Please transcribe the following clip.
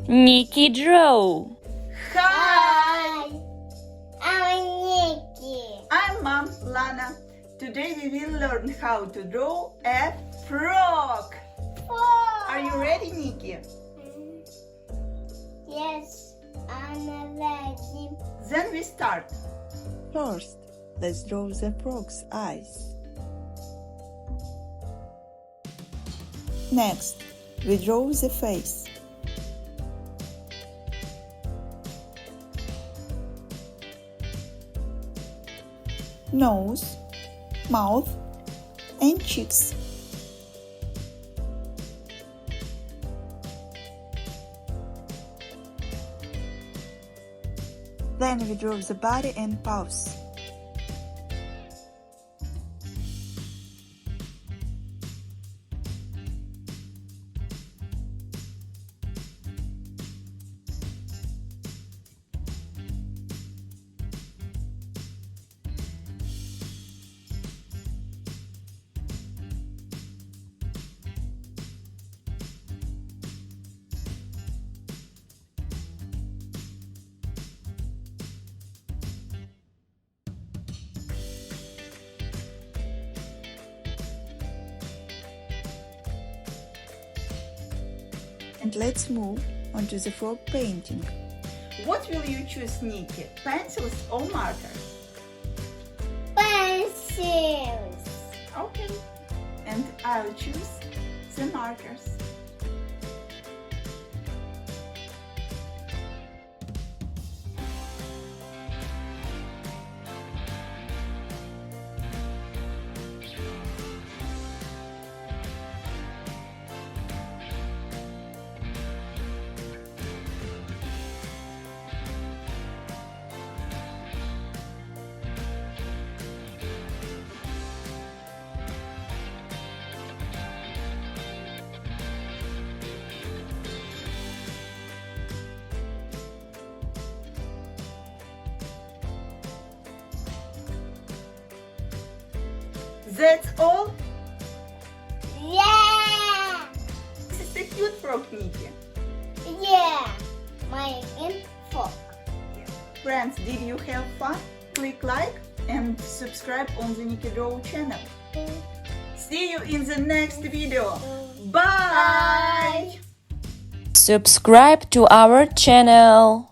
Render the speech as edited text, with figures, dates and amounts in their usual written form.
Niki Draw. Hi! I'm Niki. I'm Mom Lana. Today we will learn how to draw a frog. Are you ready, Niki? Yes, I'm ready. Then we start. First, let's draw the frog's eyes. Next, we draw the face. Nose, mouth, and cheeks. Then we draw the body and paws. And let's move on to the frog painting. What will you choose, Niki? Pencils or markers? Pencils. Okay. And I'll choose the markers. That's all? Yeah. This is a cute frog, Niki. Yeah. My info. Friends, did you have fun? Click like and subscribe on the Niki Draw channel. See you in the next video. Bye! Subscribe to our channel.